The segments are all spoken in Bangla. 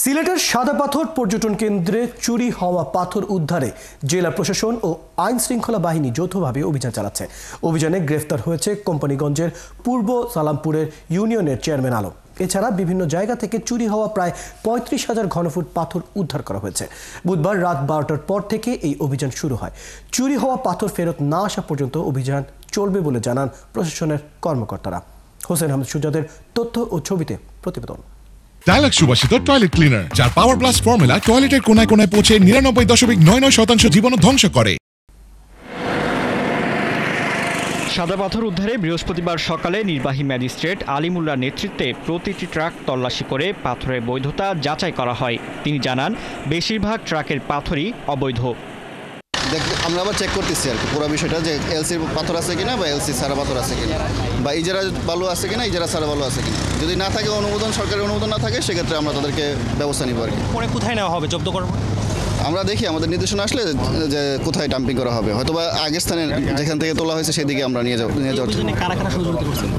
সিলেটের সাদা পাথর পর্যটন কেন্দ্রে চুরি হওয়া পাথর উদ্ধারে জেলা প্রশাসন ও আইন শৃঙ্খলা বাহিনী যৌথভাবে অভিযান চালাচ্ছে। অভিযানে গ্রেফতার হয়েছে কোম্পানিগঞ্জের পূর্ব সালামপুরের ইউনিয়নের চেয়ারম্যান আলম। এছাড়া বিভিন্ন জায়গা থেকে চুরি হওয়া প্রায় ৩৫,০০০ ঘনফুট পাথর উদ্ধার করা হয়েছে। বুধবার রাত ১২টার পর থেকে এই অভিযান শুরু হয়। চুরি হওয়া পাথর ফেরত না আসা পর্যন্ত অভিযান চলবে বলে জানান প্রশাসনের কর্মকর্তারা। হোসেন আহমেদ সুজাদের তথ্য ও ছবিতে প্রতিবেদন। ডায়ালগ সুবাসিত টয়লেট ক্লিনার, যার পাওয়ার প্লাস ফর্মুলা টয়লেটের কোনায় কোনায় পৌঁছে ৯৯.৯৯% জীবন ধ্বংস করে। সাদা পাথর উদ্ধারে বৃহস্পতিবার সকালে নির্বাহী ম্যাজিস্ট্রেট আলিমুল্লাহর নেতৃত্বে প্রতিটি ট্রাক তল্লাশি করে পাথরের বৈধতা যাচাই করা হয়। তিনি জানান, বেশিরভাগ ট্রাকের পাথরই অবৈধ। আমরা আবার চেক করতেছি আর কি পুরো বিষয়টা, যে এলসির পাথর আছে কিনা বা এলসি সারা পাথর আছে কিনা, বা ইজারা বালু আছে কিনা, ইজারা সারা বালু আছে কিনা। যদি না থাকে অনুমোদন, সরকারি অনুমোদন না থাকে, সেক্ষেত্রে আমরা তাদেরকে ব্যবস্থা নিব আর কি। পরে কোথায় নেওয়া হবে জব্দ করার? আমরা দেখি আমাদের নির্দেশনা আসলে যে কোথায় ডাম্পিং করা হবে, হয়তো বা আগের স্থানে যেখান থেকে তোলা হয়েছে সেদিকে আমরা নিয়ে যাওয়ার। কারা কারা সহযোগিতা করছেন?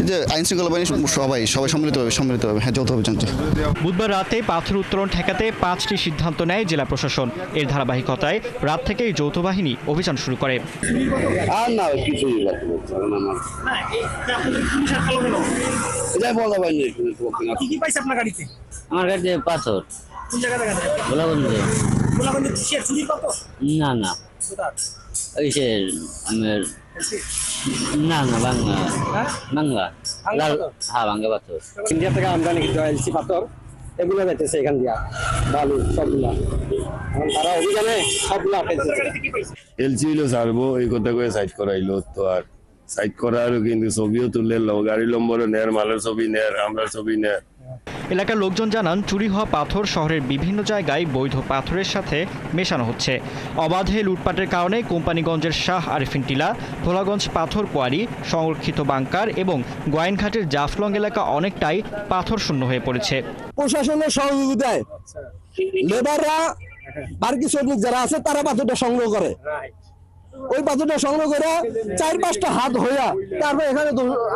যে আইন শৃঙ্খলা বাহিনী সবাই সম্মিলিতভাবে হ্যাঁ, যৌথ অভিযান। বুধবার রাতে পাথর উত্তোলন ঠেকাতে 5টি সিদ্ধান্ত নেয় জেলা প্রশাসন। এর ধারাবাহিকতায় রাত থেকেই যৌথ বাহিনী অভিযান শুরু করে। আমার কাছে পাথর। না না না না বাংলা বাংলা হ্যাঁ বাংলা পাথর। ইন্ডিয়া থেকে আমদানি কিন্তু এলসি পাথর এগুলো বেঁচেছে এখান দিয়া বালু সবগুলা, তারা অভিযানে সবগুলা এলসি হইলো ছাড়বো এই কথা করে সাইড করাইলো, তো আর সাইড করারও কিন্তু ছবিও তুললে গাড়ি নম্বরও নেয়, মালের ছবি নেয়, আমরা ছবি নেয়। এলাকার লোকজন জানান, চুরি হওয়া পাথর শহরের বিভিন্ন জায়গায় বৈধ পাথরের সাথে মেশানো হচ্ছে। অবাধে লুটপাটের কারণে কোম্পানিগঞ্জের শাহ আরিফিন টিলা, ভোলাগঞ্জ পাথর কোয়ারি, সংরক্ষিত বাংকার এবং গোয়াইনঘাটের জাফলং এলাকা অনেকটাই পাথর শূন্য হয়ে পড়েছে। প্রশাসনের সহযোগিতায় লেবাররা বার্কি শ্রমিক যারা আছে তারা পাথরটা সংগ্রহ করে, ওই পাথরটা সংগ্রহ করে ৪-৫টা হাত হইয়া তারপর এখানে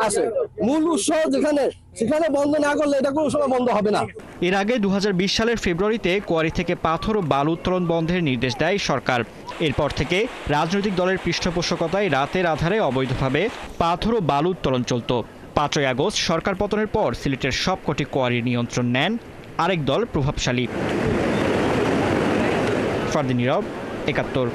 আসে। মূল উৎস যেখানে, সেখানে বন্ধ না করলে এটা কোনো সময় বন্ধ হবে না। এর আগে ২০২০ সালের ফেব্রুয়ারিতে কোয়ারি থেকে পাথর ও বালু উত্তোলন বন্ধের নির্দেশ দেয় সরকার। এরপর থেকে রাজনৈতিক দলের পৃষ্ঠপোষকতায় রাতের আধারে অবৈধভাবে পাথর ও বালু উত্তোলন চলত। ৫ই আগস্ট সরকার পতনের পর সিলেটের সবকটি কোয়ারির নিয়ন্ত্রণ নেন আরেক দল প্রভাবশালী। ফারদিন নীরব, ৭১।